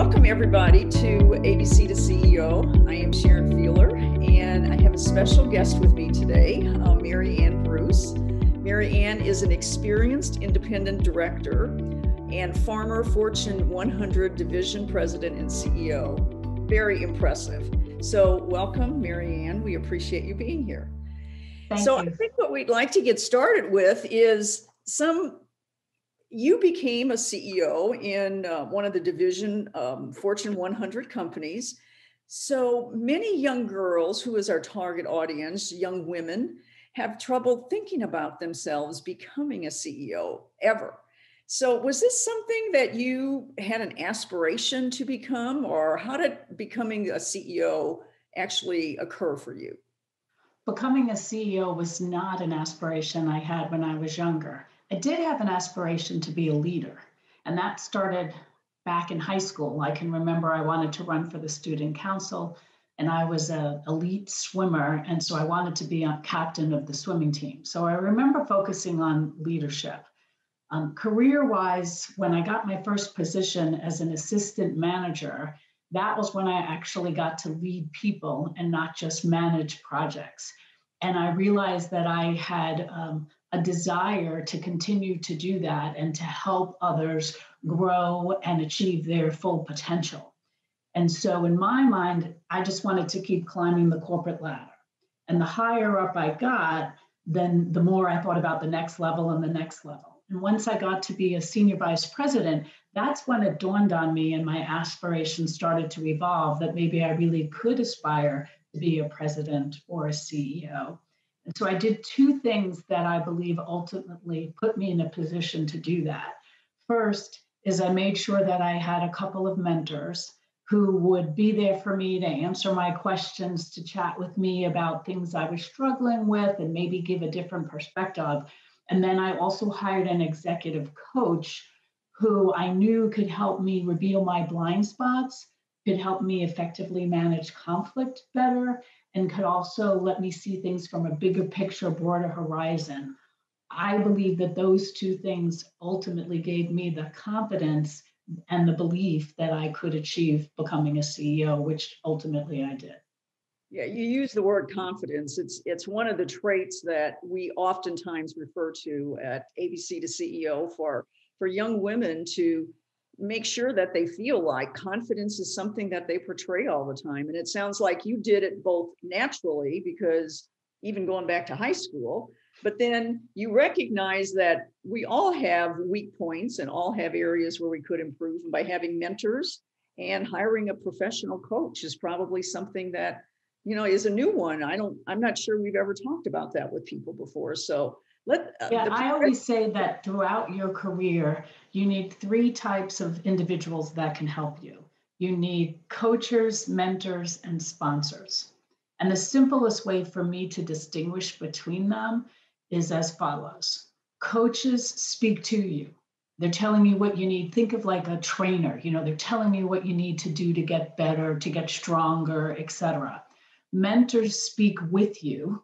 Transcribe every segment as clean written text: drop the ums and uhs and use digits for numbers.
Welcome everybody to ABC to CEO. I am Sharon Feeler, and I have a special guest with me today, Maryann Bruce. Maryann is an experienced independent director and former Fortune 100 division president and CEO. Very impressive. So welcome, Maryann. We appreciate you being here. Thank you. I think what we'd like to get started with is you became a CEO in one of the division Fortune 100 companies. So many young girls, who is our target audience, young women, have trouble thinking about themselves becoming a CEO ever. So was this something that you had an aspiration to become, or how did becoming a CEO actually occur for you? Becoming a CEO was not an aspiration I had when I was younger. I did have an aspiration to be a leader, and that started back in high school. I can remember I wanted to run for the student council, and I was an elite swimmer, and so I wanted to be a captain of the swimming team. So I remember focusing on leadership. Career-wise, when I got my first position as an assistant manager, that was when I actually got to lead people and not just manage projects. And I realized that I had a desire to continue to do that and to help others grow and achieve their full potential. And so in my mind, I just wanted to keep climbing the corporate ladder. And the higher up I got, then the more I thought about the next level and the next level. And once I got to be a senior vice president, that's when it dawned on me and my aspirations started to evolve that maybe I really could aspire to be a president or a CEO. And so I did two things that I believe ultimately put me in a position to do that. First is I made sure that I had a couple of mentors who would be there for me to answer my questions, to chat with me about things I was struggling with and maybe give a different perspective. And then I also hired an executive coach who I knew could help me reveal my blind spots, could help me effectively manage conflict better, and could also let me see things from a bigger picture, broader horizon. I believe that those two things ultimately gave me the confidence and the belief that I could achieve becoming a CEO, which ultimately I did. Yeah, you use the word confidence. It's one of the traits that we oftentimes refer to at ABC to CEO for young women to make sure that they feel like confidence is something that they portray all the time. And it sounds like you did it both naturally, because even going back to high school, but then you recognize that we all have weak points and all have areas where we could improve. And by having mentors and hiring a professional coach is probably something that, is a new one. I'm not sure we've ever talked about that with people before. So I always say that throughout your career, you need three types of individuals that can help you. You need coaches, mentors, and sponsors. And the simplest way for me to distinguish between them is as follows. Coaches speak to you. They're telling you what you need. Think of like a trainer. They're telling you what you need to do to get better, to get stronger, etc. Mentors speak with you.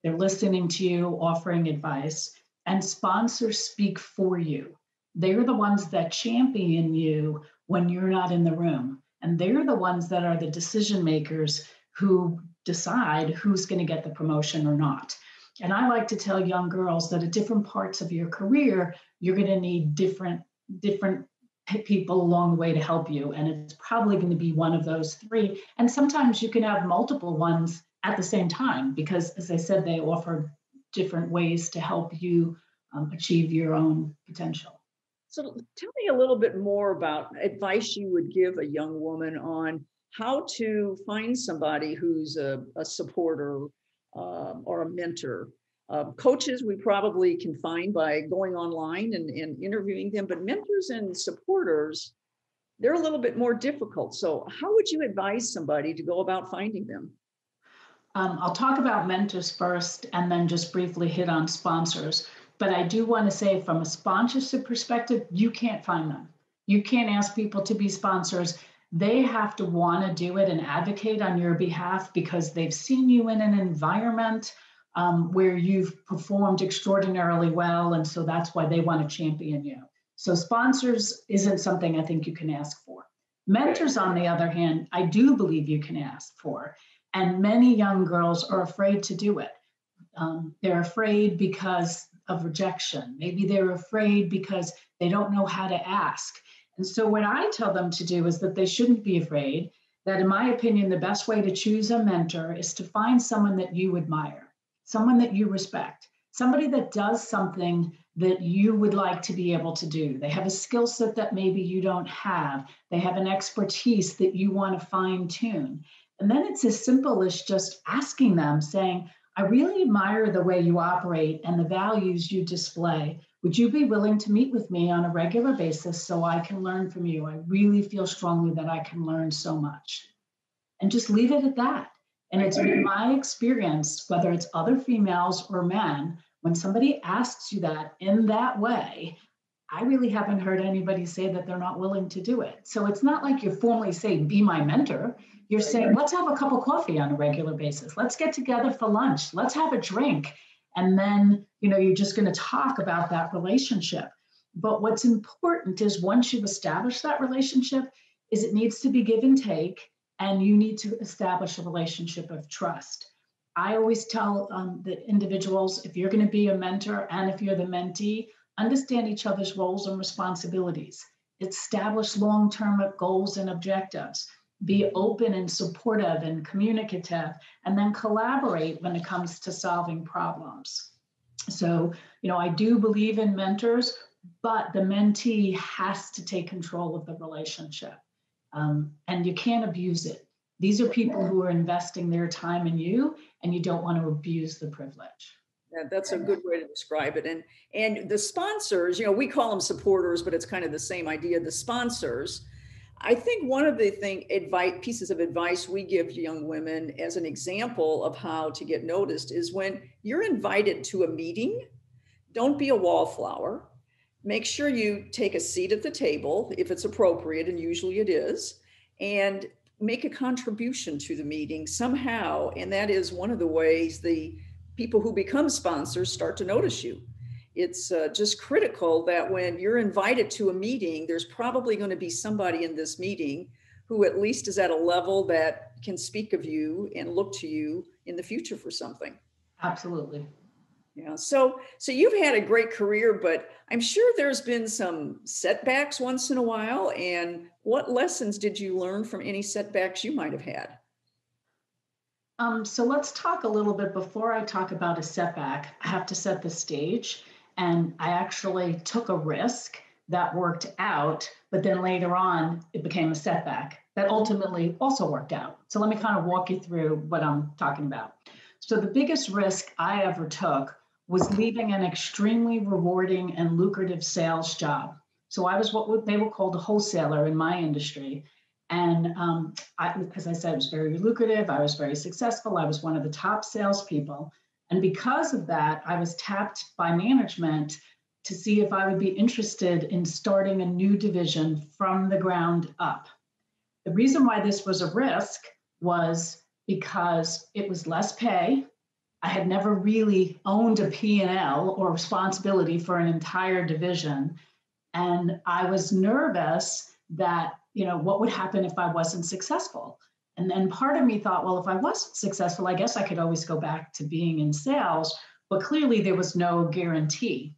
They're listening to you, offering advice, and sponsors speak for you. They're the ones that champion you when you're not in the room. And they're the ones that are the decision makers who decide who's going to get the promotion or not. And I like to tell young girls that at different parts of your career, you're going to need different people along the way to help you. And it's probably going to be one of those three. And sometimes you can have multiple ones at the same time, because as I said, they offer different ways to help you achieve your own potential. So tell me a little bit more about advice you would give a young woman on how to find somebody who's a supporter or a mentor. Coaches we probably can find by going online and interviewing them, but mentors and supporters, they're a little bit more difficult. So how would you advise somebody to go about finding them? I'll talk about mentors first and then just briefly hit on sponsors. But I do want to say from a sponsorship perspective, you can't find them. You can't ask people to be sponsors. They have to want to do it and advocate on your behalf because they've seen you in an environment where you've performed extraordinarily well. And so that's why they want to champion you. So sponsors isn't something I think you can ask for. Mentors, on the other hand, I do believe you can ask for. And many young girls are afraid to do it. They're afraid because of rejection. Maybe they're afraid because they don't know how to ask. And so what I tell them to do is that they shouldn't be afraid, that in my opinion, the best way to choose a mentor is to find someone that you admire, someone that you respect, somebody that does something that you would like to be able to do. They have a skill set that maybe you don't have. They have an expertise that you want to fine tune. And then it's as simple as just asking them, saying, I really admire the way you operate and the values you display. Would you be willing to meet with me on a regular basis so I can learn from you? I really feel strongly that I can learn so much. And just leave it at that. And it's been my experience, whether it's other females or men, when somebody asks you that in that way, I really haven't heard anybody say that they're not willing to do it. So it's not like you're formally saying, be my mentor. You're saying, let's have a cup of coffee on a regular basis. Let's get together for lunch. Let's have a drink. And then, you're just going to talk about that relationship. But what's important is once you've established that relationship, is it needs to be give and take, and you need to establish a relationship of trust. I always tell the individuals, if you're going to be a mentor and if you're the mentee, understand each other's roles and responsibilities. Establish long-term goals and objectives. Be open and supportive and communicative, and then collaborate when it comes to solving problems. So, I do believe in mentors, but the mentee has to take control of the relationship. And you can't abuse it. These are people who are investing their time in you, and you don't want to abuse the privilege. Yeah, that's a good way to describe it. And the sponsors, we call them supporters, but it's kind of the same idea. The sponsors, I think one of the pieces of advice we give young women as an example of how to get noticed is when you're invited to a meeting, don't be a wallflower. Make sure you take a seat at the table if it's appropriate, and usually it is, and make a contribution to the meeting somehow. And that is one of the ways the people who become sponsors start to notice you. It's just critical that when you're invited to a meeting, there's probably going to be somebody in this meeting who at least is at a level that can speak of you and look to you in the future for something. Absolutely. Yeah. So you've had a great career, but I'm sure there's been some setbacks once in a while. And what lessons did you learn from any setbacks you might have had? So let's talk a little bit before I talk about a setback. I have to set the stage. And I actually took a risk that worked out, but then later on, it became a setback that ultimately also worked out. So let me kind of walk you through what I'm talking about. So the biggest risk I ever took was leaving an extremely rewarding and lucrative sales job. So I was what they were called a wholesaler in my industry. And as I said, it was very lucrative. I was very successful. I was one of the top salespeople. And because of that, I was tapped by management to see if I would be interested in starting a new division from the ground up. The reason why this was a risk was because it was less pay. I had never really owned a P&L or responsibility for an entire division. And I was nervous that, what would happen if I wasn't successful? And then part of me thought, well, if I wasn't successful, I guess I could always go back to being in sales. But clearly there was no guarantee.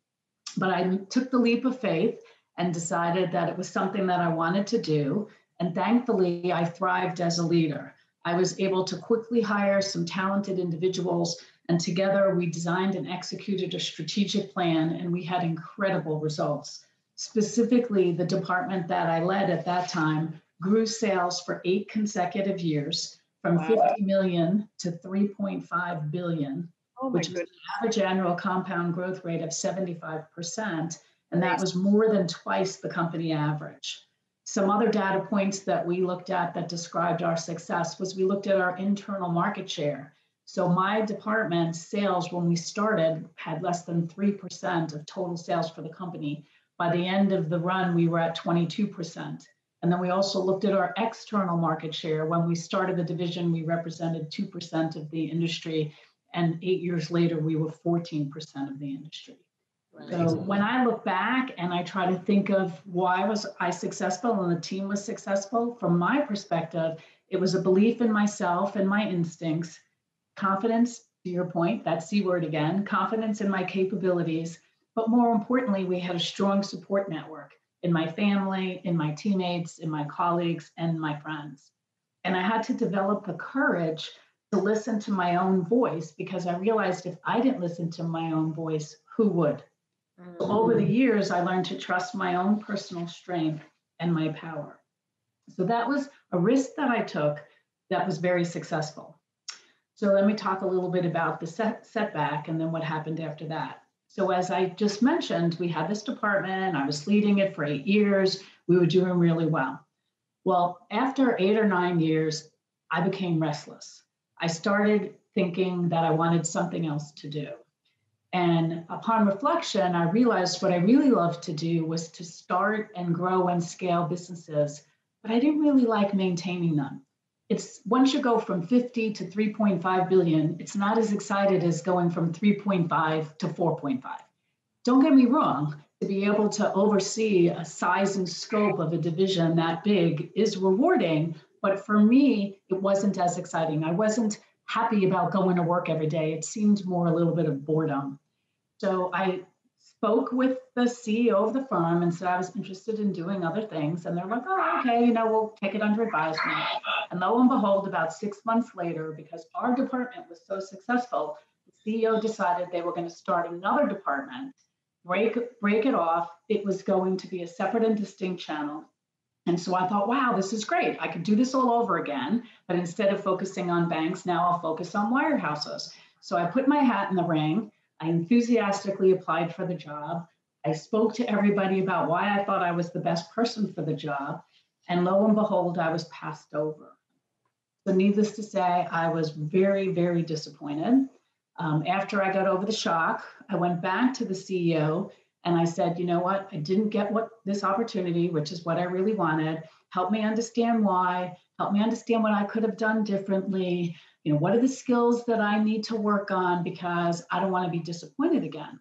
But I took the leap of faith and decided that it was something that I wanted to do. And thankfully, I thrived as a leader. I was able to quickly hire some talented individuals, and together we designed and executed a strategic plan, and we had incredible results. Specifically, the department that I led at that time grew sales for 8 consecutive years from 50 million to 3.5 billion, which was an average annual compound growth rate of 75%. And that was more than twice the company average. Some other data points that we looked at that described our success was we looked at our internal market share. So my department sales, when we started, had less than 3% of total sales for the company. By the end of the run, we were at 22%. And then we also looked at our external market share. When we started the division, we represented 2% of the industry. And 8 years later, we were 14% of the industry. So when I look back and I try to think of why was I successful and the team was successful, from my perspective, it was a belief in myself and my instincts, confidence, to your point, that C word again, confidence in my capabilities. But more importantly, we had a strong support network in my family, in my teammates, in my colleagues, and my friends. And I had to develop the courage to listen to my own voice, because I realized if I didn't listen to my own voice, who would? So over the years, I learned to trust my own personal strength and my power. So that was a risk that I took that was very successful. So let me talk a little bit about the setback and then what happened after that. So as I just mentioned, we had this department, I was leading it for 8 years, we were doing really well. Well, after 8 or 9 years, I became restless. I started thinking that I wanted something else to do. And upon reflection, I realized what I really loved to do was to start and grow and scale businesses, but I didn't really like maintaining them. It's once you go from 50 to 3.5 billion, it's not as excited as going from 3.5 to 4.5. Don't get me wrong, to be able to oversee a size and scope of a division that big is rewarding, but for me, it wasn't as exciting. I wasn't happy about going to work every day. It seemed more a little bit of boredom. So I spoke with the CEO of the firm and said I was interested in doing other things. And they're like, oh, okay, we'll take it under advisement. And lo and behold, about 6 months later, because our department was so successful, the CEO decided they were going to start another department, break it off. It was going to be a separate and distinct channel. And so I thought, wow, this is great. I could do this all over again. But instead of focusing on banks, now I'll focus on wirehouses. So I put my hat in the ring. I enthusiastically applied for the job. I spoke to everybody about why I thought I was the best person for the job. And lo and behold, I was passed over. So needless to say, I was very, very disappointed. After I got over the shock, I went back to the CEO and I said, you know what? I didn't get this opportunity, which is what I really wanted. Help me understand why. Help me understand what I could have done differently. What are the skills that I need to work on, because I don't want to be disappointed again.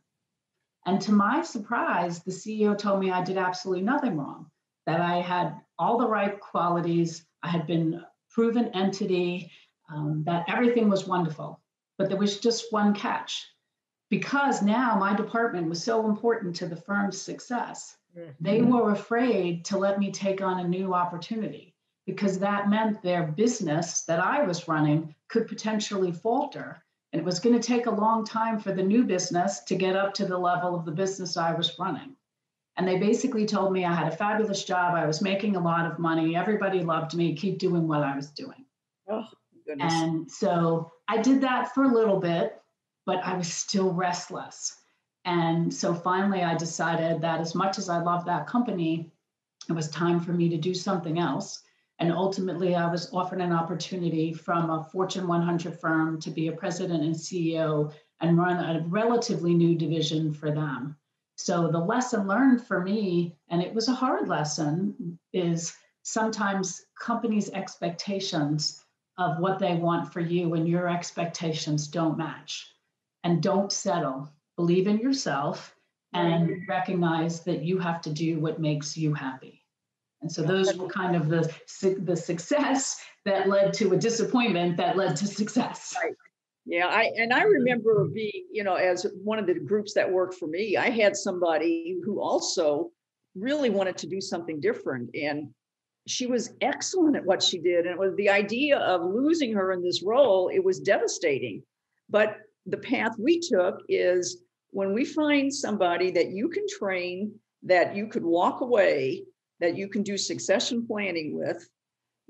And to my surprise, the CEO told me I did absolutely nothing wrong, that I had all the right qualities. I had been a proven entity, that everything was wonderful. But there was just one catch. Because now my department was so important to the firm's success, they were afraid to let me take on a new opportunity, because that meant their business that I was running could potentially falter. And it was going to take a long time for the new business to get up to the level of the business I was running. And they basically told me I had a fabulous job. I was making a lot of money. Everybody loved me. Keep doing what I was doing. Oh, goodness. And so I did that for a little bit, but I was still restless. And so finally I decided that as much as I loved that company, it was time for me to do something else. And ultimately, I was offered an opportunity from a Fortune 100 firm to be a president and CEO and run a relatively new division for them. So the lesson learned for me, and it was a hard lesson, is sometimes companies' expectations of what they want for you and your expectations don't match. And don't settle. Believe in yourself and recognize that you have to do what makes you happy. And so those were kind of the success that led to a disappointment that led to success. Right. Yeah, I remember being, as one of the groups that worked for me, I had somebody who also really wanted to do something different. And she was excellent at what she did. And it was the idea of losing her in this role, it was devastating. But the path we took is when we find somebody that you can train, that you could walk away, that you can do succession planning with,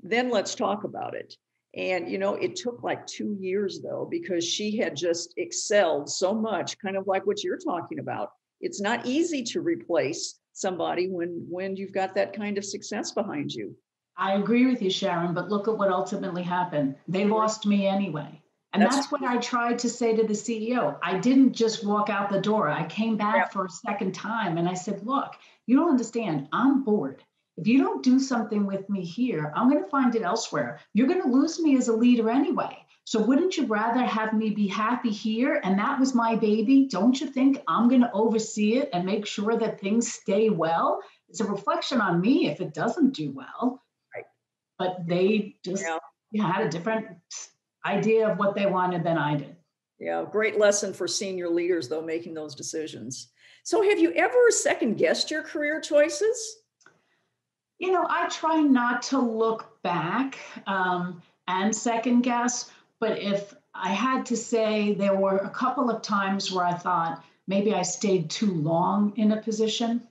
then let's talk about it. And, it took like 2 years though, because she had just excelled so much, kind of like what you're talking about. It's not easy to replace somebody when you've got that kind of success behind you. I agree with you, Sharon, but look at what ultimately happened. They lost me anyway. And that's what I tried to say to the CEO. I didn't just walk out the door. I came back for a second time and I said, look, you don't understand. I'm bored. If you don't do something with me here, I'm going to find it elsewhere. You're going to lose me as a leader anyway. So wouldn't you rather have me be happy here? And that was my baby. Don't you think I'm going to oversee it and make sure that things stay well? It's a reflection on me if it doesn't do well. Right. But they just had a different idea of what they wanted than I did. Yeah, great lesson for senior leaders, though, making those decisions. So have you ever second guessed your career choices? I try not to look back and second guess, but if I had to say, there were a couple of times where I thought maybe I stayed too long in a position,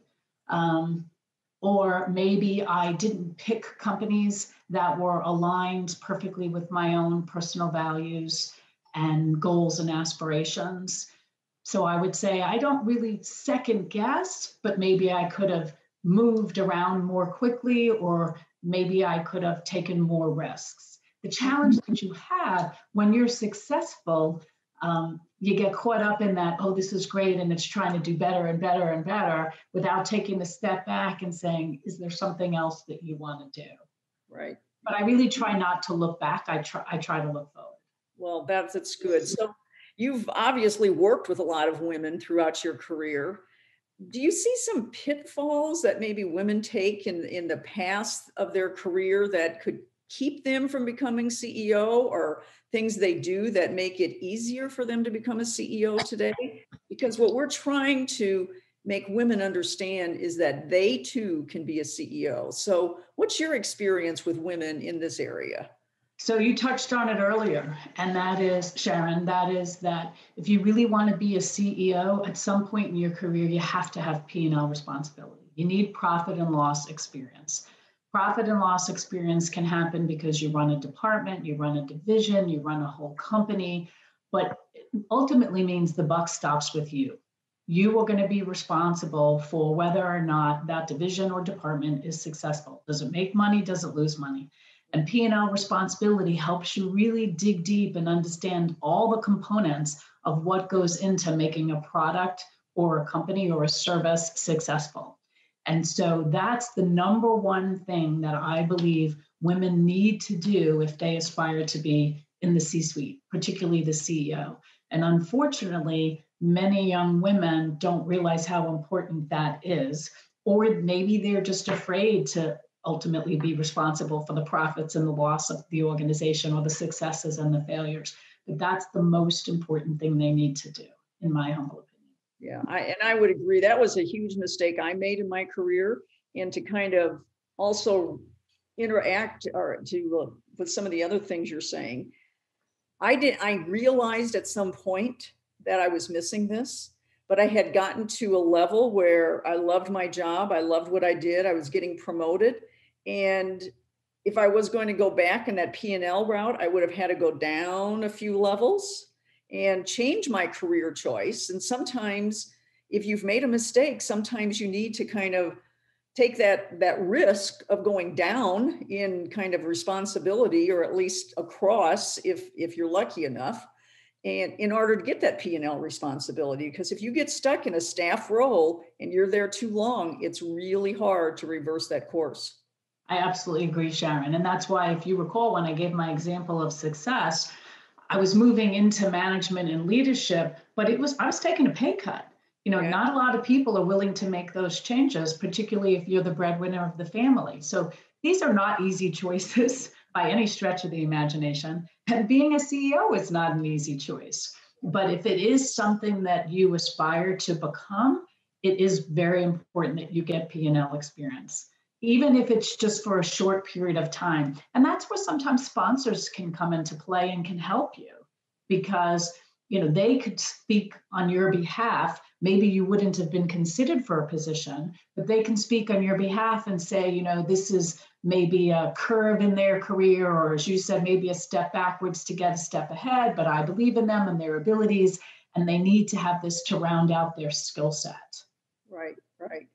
or maybe I didn't pick companies that were aligned perfectly with my own personal values and goals and aspirations. So I would say I don't really second guess, but maybe I could have moved around more quickly, or maybe I could have taken more risks. The challenge that you have when you're successful, you get caught up in that, oh, this is great, and it's trying to do better and better and better without taking a step back and saying, is there something else that you want to do? Right. But I really try not to look back. I try to look forward. Well, that's good. So you've obviously worked with a lot of women throughout your career. Do you see some pitfalls that maybe women take in the past of their career that could keep them from becoming CEO, or things they do that make it easier for them to become a CEO today? Because what we're trying to make women understand is that they too can be a CEO. So what's your experience with women in this area? So you touched on it earlier, and that is, Sharon, that is that if you really want to be a CEO, at some point in your career, you have to have P&L responsibility. You need profit and loss experience. Profit and loss experience can happen because you run a department, you run a division, you run a whole company, but it ultimately means the buck stops with you. You are going to be responsible for whether or not that division or department is successful. Does it make money? Does it lose money? And P&L responsibility helps you really dig deep and understand all the components of what goes into making a product or a company or a service successful. And so that's the number one thing that I believe women need to do if they aspire to be in the C-suite, particularly the CEO. And unfortunately, many young women don't realize how important that is, or maybe they're just afraid to ultimately be responsible for the profits and the loss of the organization, or the successes and the failures. But that's the most important thing they need to do, in my humble opinion. Yeah, I would agree. That was a huge mistake I made in my career, and to kind of also interact or to with some of the other things you're saying. I realized at some point that I was missing this, but I had gotten to a level where I loved my job. I loved what I did. I was getting promoted. And if I was going to go back in that P&L route, I would have had to go down a few levels and change my career choice. And sometimes if you've made a mistake, sometimes you need to kind of take that risk of going down in kind of responsibility, or at least across if you're lucky enough, and in order to get that P&L responsibility. Because if you get stuck in a staff role and you're there too long, it's really hard to reverse that course. I absolutely agree, Sharon. And that's why, if you recall, when I gave my example of success, I was moving into management and leadership, but I was taking a pay cut. Not a lot of people are willing to make those changes, particularly if you're the breadwinner of the family. So these are not easy choices by any stretch of the imagination. And being a CEO is not an easy choice. But if it is something that you aspire to become, it is very important that you get P&L experience, even if it's just for a short period of time. And that's where sometimes sponsors can come into play and can help you, because they could speak on your behalf. Maybe you wouldn't have been considered for a position, but they can speak on your behalf and say, this is maybe a curve in their career, or as you said, maybe a step backwards to get a step ahead, but I believe in them and their abilities, and they need to have this to round out their skill set. Right, right.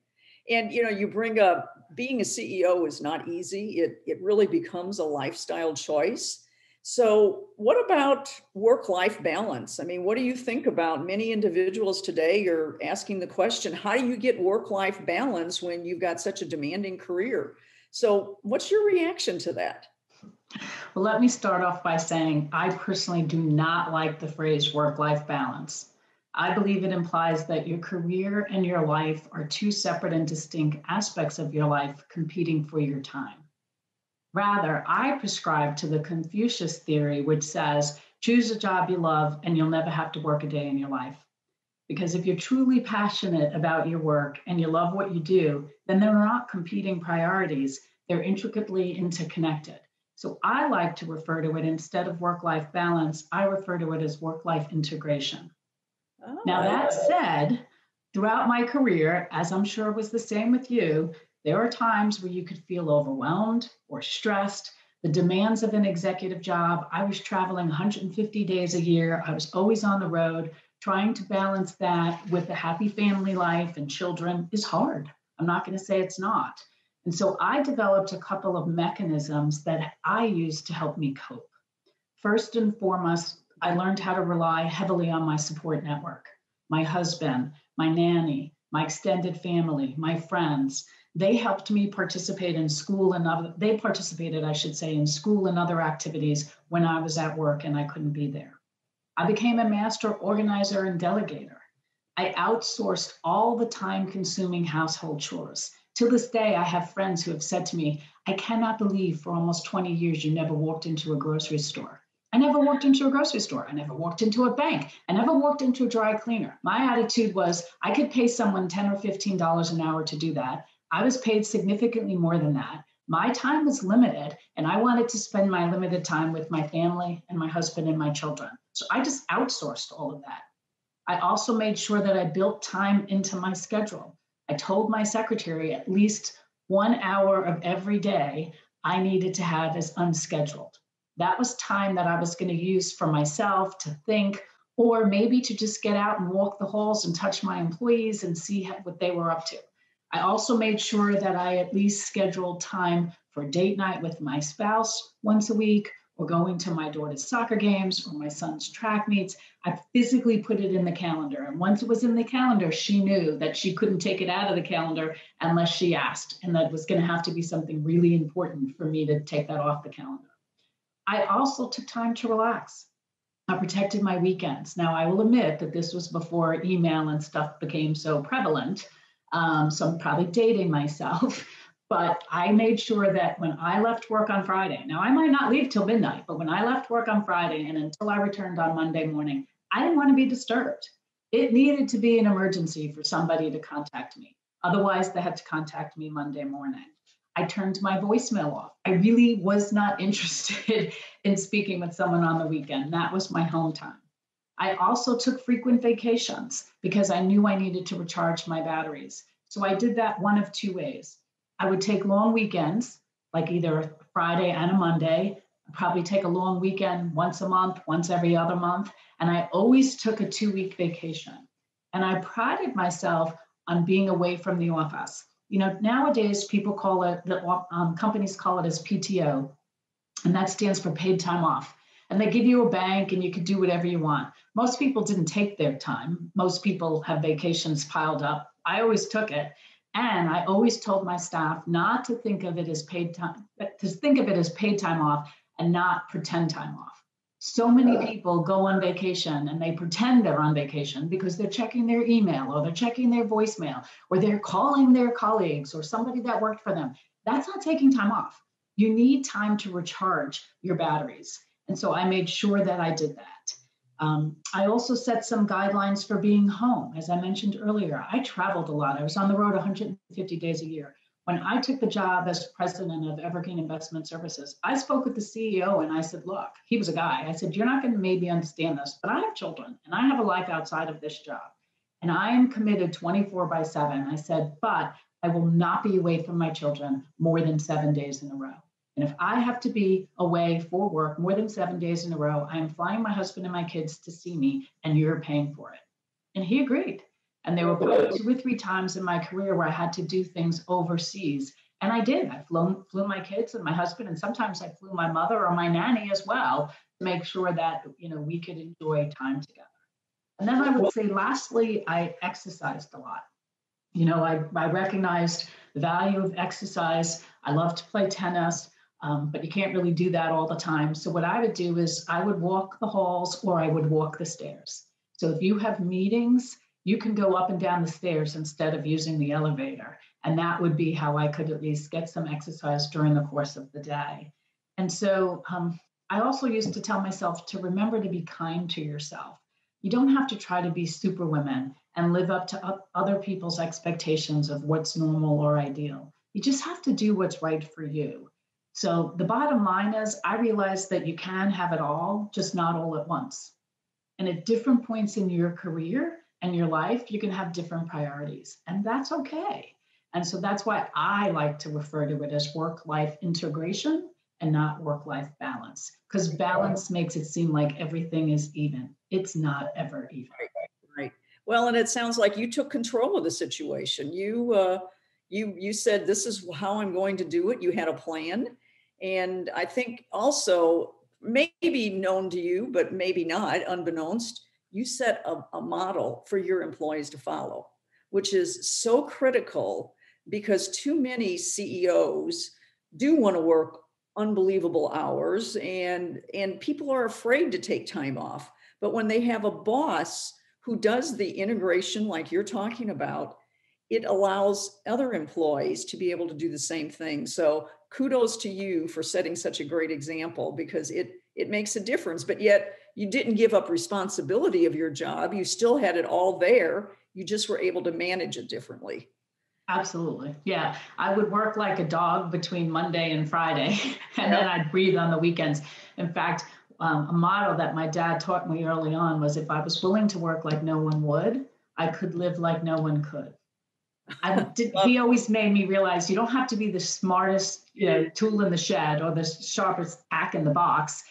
And you bring up being a CEO is not easy. It really becomes a lifestyle choice. So, what about work-life balance? I mean, what do you think about many individuals today? You're asking the question, how do you get work-life balance when you've got such a demanding career? So, what's your reaction to that? Well, let me start off by saying I personally do not like the phrase work life balance. I believe it implies that your career and your life are two separate and distinct aspects of your life competing for your time. Rather, I prescribe to the Confucius theory, which says choose a job you love and you'll never have to work a day in your life. Because if you're truly passionate about your work and you love what you do, then they're not competing priorities, they're intricately interconnected. So I like to refer to it instead of work life balance, I refer to it as work life integration. Now, Oh, that said, throughout my career, as I'm sure was the same with you, there are times where you could feel overwhelmed or stressed. The demands of an executive job, I was traveling 150 days a year. I was always on the road. Trying to balance that with a happy family life and children is hard. I'm not going to say it's not. And so I developed a couple of mechanisms that I use to help me cope. First and foremost, I learned how to rely heavily on my support network, my husband, my nanny, my extended family, my friends. They helped me participate in school and other, they participated, I should say, in school and other activities when I was at work and I couldn't be there. I became a master organizer and delegator. I outsourced all the time consuming household chores. To this day, I have friends who have said to me, I cannot believe for almost 20 years you never walked into a grocery store. I never walked into a grocery store. I never walked into a bank. I never walked into a dry cleaner. My attitude was I could pay someone $10 or $15 an hour to do that. I was paid significantly more than that. My time was limited, and I wanted to spend my limited time with my family and my husband and my children. So I just outsourced all of that. I also made sure that I built time into my schedule. I told my secretary at least 1 hour of every day I needed to have as unscheduled. That was time that I was going to use for myself to think, or maybe to just get out and walk the halls and touch my employees and see what they were up to. I also made sure that I at least scheduled time for date night with my spouse once a week, or going to my daughter's soccer games or my son's track meets. I physically put it in the calendar. And once it was in the calendar, she knew that she couldn't take it out of the calendar unless she asked. And that was going to have to be something really important for me to take that off the calendar. I also took time to relax. I protected my weekends. Now, I will admit that this was before email and stuff became so prevalent. So I'm probably dating myself. But I made sure that when I left work on Friday, now I might not leave till midnight, but when I left work on Friday and until I returned on Monday morning, I didn't want to be disturbed. It needed to be an emergency for somebody to contact me. Otherwise, they had to contact me Monday morning. I turned my voicemail off. I really was not interested in speaking with someone on the weekend. That was my home time. I also took frequent vacations because I knew I needed to recharge my batteries. So I did that one of two ways. I would take long weekends, like either a Friday and a Monday. I'd probably take a long weekend once a month, once every other month. And I always took a 2-week vacation. And I prided myself on being away from the office. You know, nowadays people call it, companies call it as PTO, and that stands for paid time off. And they give you a bank and you could do whatever you want. Most people didn't take their time. Most people have vacations piled up. I always took it. And I always told my staff not to think of it as paid time, to think of it as paid time off and not pretend time off. So many people go on vacation and they pretend they're on vacation because they're checking their email or they're checking their voicemail or they're calling their colleagues or somebody that worked for them. That's not taking time off. You need time to recharge your batteries. And so I made sure that I did that. I also set some guidelines for being home. As I mentioned earlier, I traveled a lot. I was on the road 150 days a year. When I took the job as president of Evergreen Investment Services, I spoke with the CEO and I said, look, he was a guy. I said, you're not going to maybe understand this, but I have children and I have a life outside of this job. And I am committed 24/7. I said, but I will not be away from my children more than 7 days in a row. And if I have to be away for work more than 7 days in a row, I am flying my husband and my kids to see me, and you're paying for it. And he agreed. And there were probably 2 or 3 times in my career where I had to do things overseas. And I did. I flew my kids and my husband, and sometimes I flew my mother or my nanny as well to make sure that, we could enjoy time together. And then I would say, lastly, I exercised a lot. I recognized the value of exercise. I love to play tennis, but you can't really do that all the time. So what I would do is I would walk the halls or I would walk the stairs. So if you have meetings, you can go up and down the stairs instead of using the elevator. And that would be how I could at least get some exercise during the course of the day. And so I also used to tell myself to remember to be kind to yourself. You don't have to try to be superwoman and live up to other people's expectations of what's normal or ideal. You just have to do what's right for you. So the bottom line is I realized that you can have it all, just not all at once. And at different points in your career and your life, you can have different priorities, and that's okay. And so that's why I like to refer to it as work-life integration and not work-life balance, because balance makes it seem like everything is even. It's not ever even. Right. Well, and it sounds like you took control of the situation. You said, this is how I'm going to do it. You had a plan. And I think also, maybe known to you, but maybe not, unbeknownst, you set a model for your employees to follow, which is so critical because too many CEOs do want to work unbelievable hours and people are afraid to take time off. But when they have a boss who does the integration like you're talking about, it allows other employees to be able to do the same thing. So kudos to you for setting such a great example, because it makes a difference. But yet you didn't give up responsibility of your job. You still had it all there. You just were able to manage it differently. Absolutely. Yeah. I would work like a dog between Monday and Friday, and then I'd breathe on the weekends. In fact, a motto that my dad taught me early on was, if I was willing to work like no one would, I could live like no one could. He always made me realize you don't have to be the smartest tool in the shed or the sharpest ack in the box.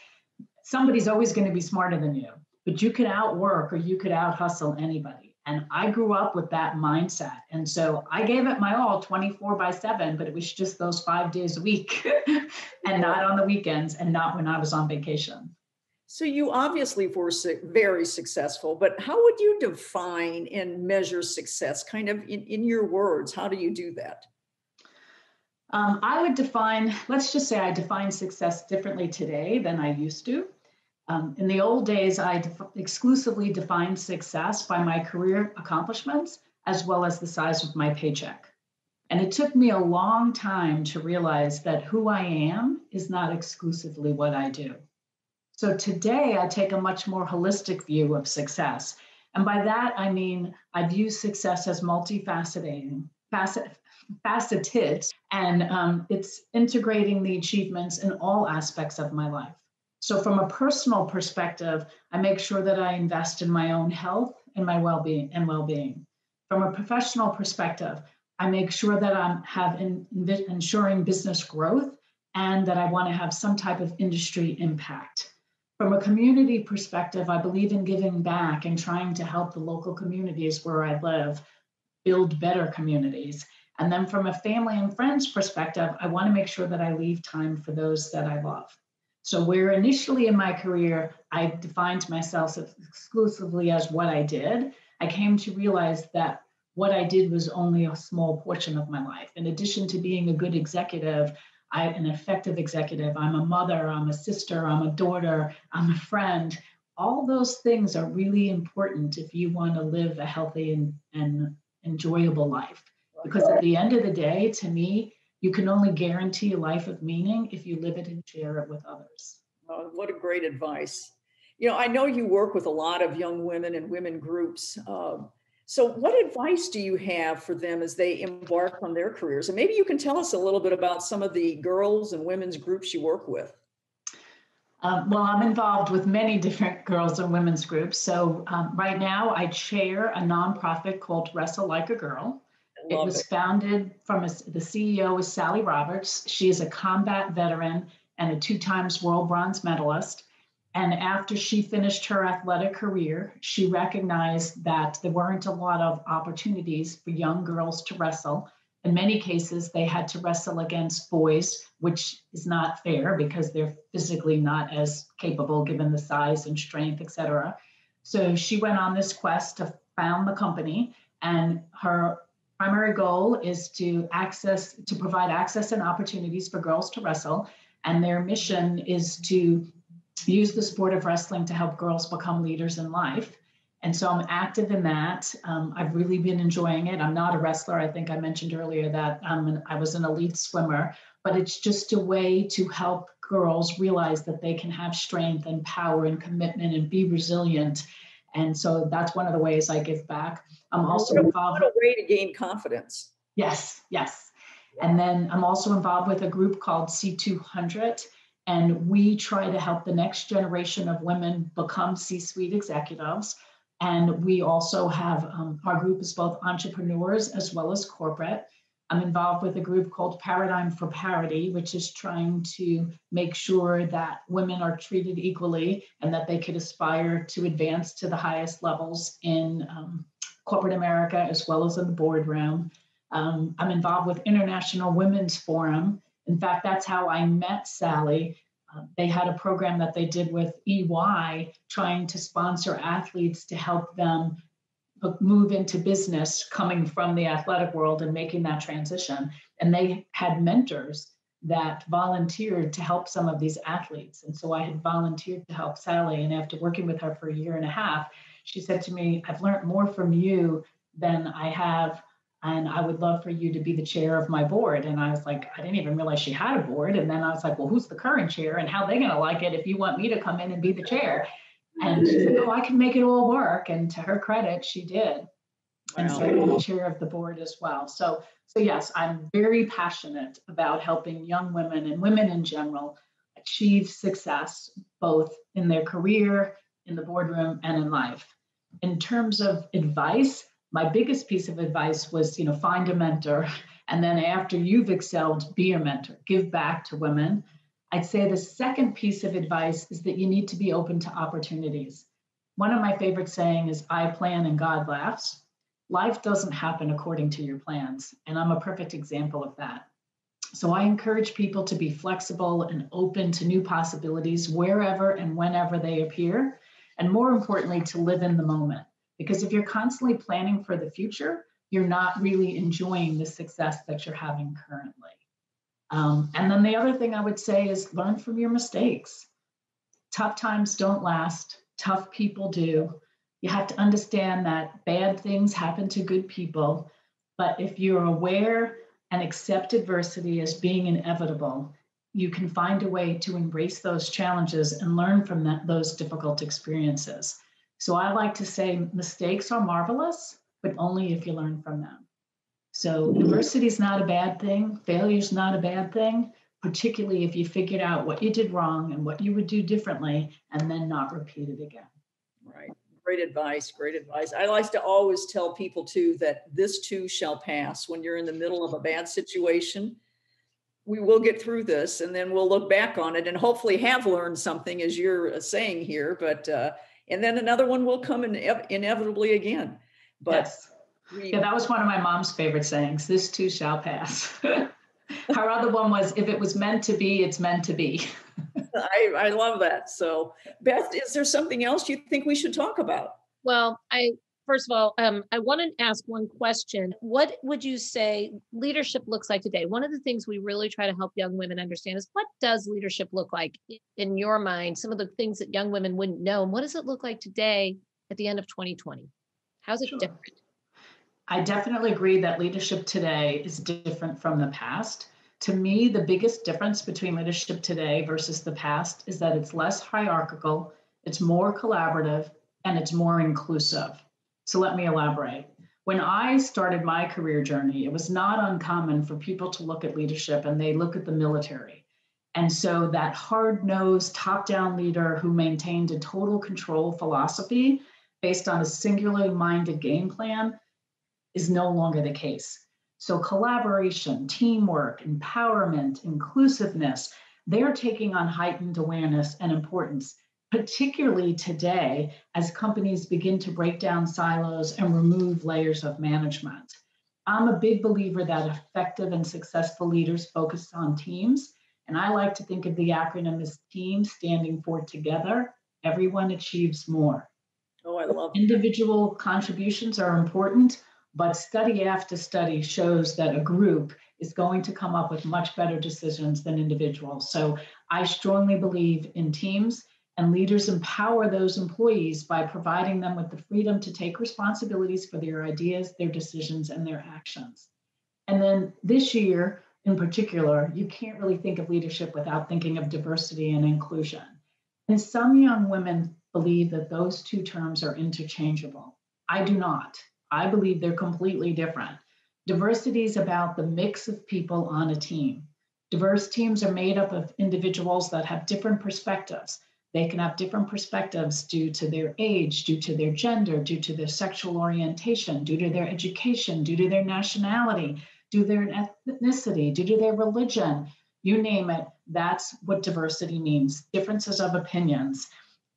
Somebody's always going to be smarter than you, but you could outwork or you could out hustle anybody. And I grew up with that mindset. And so I gave it my all 24/7, but it was just those 5 days a week and not on the weekends and not when I was on vacation. So you obviously were very successful, but how would you define and measure success? Kind of in your words, how do you do that? I would define, let's just say I define success differently today than I used to. In the old days, I exclusively defined success by my career accomplishments as well as the size of my paycheck. And it took me a long time to realize that who I am is not exclusively what I do. So today, I take a much more holistic view of success. And by that, I mean, I view success as multifaceted, and it's integrating the achievements in all aspects of my life. So from a personal perspective, I make sure that I invest in my own health and my well-being. From a professional perspective, I make sure that I'm ensuring business growth and that I want to have some type of industry impact. From a community perspective, I believe in giving back and trying to help the local communities where I live build better communities. And then from a family and friends perspective, I want to make sure that I leave time for those that I love. So where initially in my career, I defined myself exclusively as what I did, I came to realize that what I did was only a small portion of my life. In addition to being a good executive, an effective executive, I'm a mother, I'm a sister, I'm a daughter, I'm a friend. All those things are really important if you want to live a healthy and enjoyable life. Because at the end of the day, to me, you can only guarantee a life of meaning if you live it and share it with others. What a great advice. I know you work with a lot of young women and women groups. So what advice do you have for them as they embark on their careers? And maybe you can tell us a little bit about some of the girls and women's groups you work with. Well, I'm involved with many different girls and women's groups. So right now I chair a nonprofit called Wrestle Like a Girl. It was founded from the CEO is Sally Roberts. She is a combat veteran and a 2-time world bronze medalist. And after she finished her athletic career, she recognized that there weren't a lot of opportunities for young girls to wrestle. In many cases, they had to wrestle against boys, which is not fair because they're physically not as capable given the size and strength, et cetera. So she went on this quest to found the company, and her primary goal is to provide access and opportunities for girls to wrestle. And their mission is to use the sport of wrestling to help girls become leaders in life. And so I'm active in that. I've really been enjoying it. I'm not a wrestler. I think I mentioned earlier that I was an elite swimmer, but it's just a way to help girls realize that they can have strength and power and commitment and be resilient. And so that's one of the ways I give back. I'm also involved. What a way to gain confidence. Yes, yes. And then I'm also involved with a group called C200, and we try to help the next generation of women become C-suite executives. And we also have, our group is both entrepreneurs as well as corporate. I'm involved with a group called Paradigm for Parity, which is trying to make sure that women are treated equally and that they could aspire to advance to the highest levels in corporate America as well as in the boardroom. I'm involved with International Women's Forum. In fact, that's how I met Sally. They had a program that they did with EY trying to sponsor athletes to help them move into business coming from the athletic world and making that transition. And they had mentors that volunteered to help some of these athletes. And so I had volunteered to help Sally. And after working with her for a year and a half, she said to me, I've learned more from you than I have, and I would love for you to be the chair of my board. And I was like, I didn't even realize she had a board. And then I was like, well, who's the current chair and how are they going to like it if you want me to come in and be the chair? And she's like, oh, I can make it all work. And to her credit, she did. Wow. And so I'm the chair of the board as well. So yes, I'm very passionate about helping young women and women in general achieve success, both in their career, in the boardroom, and in life. In terms of advice, my biggest piece of advice was, find a mentor. And then after you've excelled, be a mentor, give back to women. I'd say the second piece of advice is that you need to be open to opportunities. One of my favorite saying is, I plan and God laughs. Life doesn't happen according to your plans. And I'm a perfect example of that. So I encourage people to be flexible and open to new possibilities wherever and whenever they appear. And more importantly, to live in the moment. Because if you're constantly planning for the future, you're not really enjoying the success that you're having currently. And then the other thing I would say is learn from your mistakes. Tough times don't last. Tough people do. You have to understand that bad things happen to good people. But if you're aware and accept adversity as being inevitable, you can find a way to embrace those challenges and learn from those difficult experiences. So I like to say mistakes are marvelous, but only if you learn from them. So adversity is not a bad thing. Failure is not a bad thing, particularly if you figured out what you did wrong and what you would do differently and then not repeat it again. Right. Great advice. Great advice. I like to always tell people too that this too shall pass. When you're in the middle of a bad situation, we will get through this and then we'll look back on it and hopefully have learned something, as you're saying here, but and then another one will come inevitably again. But yes. That was one of my mom's favorite sayings, this too shall pass. Her other one was, if it was meant to be, it's meant to be. I love that. So Beth, is there something else you think we should talk about? Well, first of all, I want to ask one question. What would you say leadership looks like today? One of the things we really try to help young women understand is, what does leadership look like in your mind? Some of the things that young women wouldn't know. And what does it look like today at the end of 2020? How's it different? I definitely agree that leadership today is different from the past. To me, the biggest difference between leadership today versus the past is that it's less hierarchical, it's more collaborative, and it's more inclusive. So let me elaborate. When I started my career journey, it was not uncommon for people to look at leadership and they look at the military. And so that hard-nosed, top-down leader who maintained a total control philosophy based on a singularly minded game plan is no longer the case. So collaboration, teamwork, empowerment, inclusiveness, they're taking on heightened awareness and importance, particularly today as companies begin to break down silos and remove layers of management. I'm a big believer that effective and successful leaders focus on teams. And I like to think of the acronym as TEAM, standing for together, everyone achieves more. Oh, I love that. Individual contributions are important, but study after study shows that a group is going to come up with much better decisions than individuals. So I strongly believe in teams, and leaders empower those employees by providing them with the freedom to take responsibilities for their ideas, their decisions, and their actions. And then this year in particular, you can't really think of leadership without thinking of diversity and inclusion. And some young women believe that those two terms are interchangeable. I do not. I believe they're completely different. Diversity is about the mix of people on a team. Diverse teams are made up of individuals that have different perspectives. They can have different perspectives due to their age, due to their gender, due to their sexual orientation, due to their education, due to their nationality, due to their ethnicity, due to their religion. You name it, that's what diversity means. Differences of opinions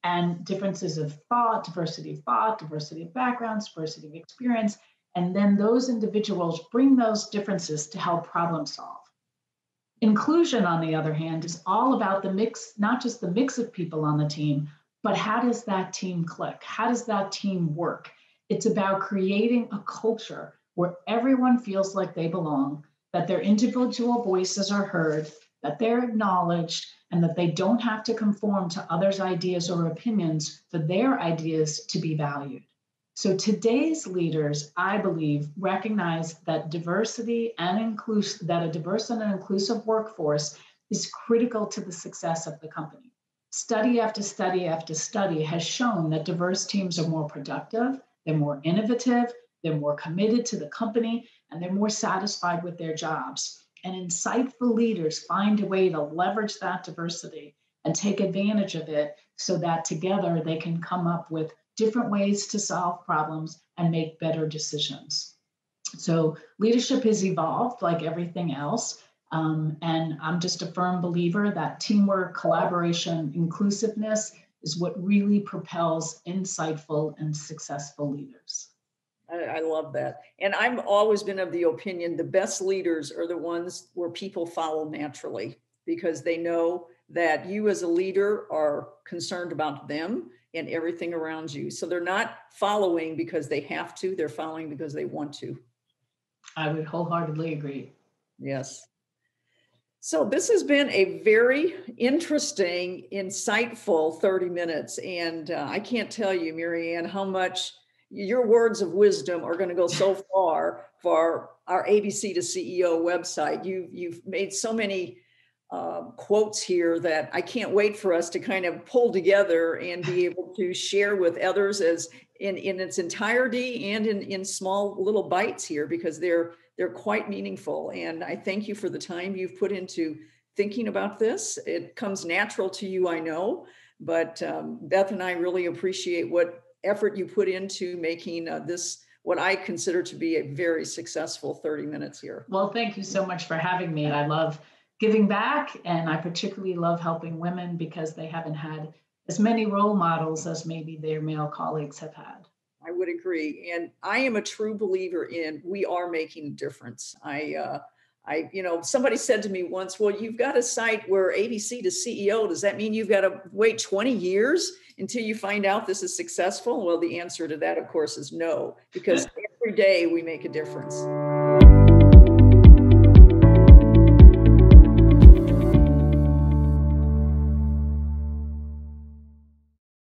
and differences of thought, diversity of backgrounds, diversity of experience. And then those individuals bring those differences to help problem solve. Inclusion, on the other hand, is all about the mix, not just the mix of people on the team, but how does that team click? How does that team work? It's about creating a culture where everyone feels like they belong, that their individual voices are heard, that they're acknowledged, and that they don't have to conform to others' ideas or opinions for their ideas to be valued. So today's leaders, I believe, recognize that diversity and that a diverse and inclusive workforce is critical to the success of the company. Study after study after study has shown that diverse teams are more productive, they're more innovative, they're more committed to the company, and they're more satisfied with their jobs. And insightful leaders find a way to leverage that diversity and take advantage of it so that together they can come up with different ways to solve problems and make better decisions. So leadership has evolved like everything else. And I'm just a firm believer that teamwork, collaboration, inclusiveness is what really propels insightful and successful leaders. I love that. And I've always been of the opinion the best leaders are the ones where people follow naturally because they know that you as a leader are concerned about them and everything around you. So they're not following because they have to, they're following because they want to. I would wholeheartedly agree. Yes. So this has been a very interesting, insightful 30 minutes. And I can't tell you, Maryann, how much your words of wisdom are going to go so far for our ABC to CEO website. You've made so many quotes here that I can't wait for us to kind of pull together and be able to share with others as in its entirety and in small little bites here, because they're quite meaningful. And I thank you for the time you've put into thinking about this. It comes natural to you, I know, but Beth and I really appreciate what effort you put into making this what I consider to be a very successful 30 minutes here. Well, thank you so much for having me. I love giving back, and I particularly love helping women because they haven't had as many role models as maybe their male colleagues have had. I would agree. And I am a true believer in we are making a difference. Somebody said to me once, well, you've got a site where ABC to CEO, does that mean you've got to wait 20 years until you find out this is successful? Well, the answer to that, of course, is no, because every day we make a difference.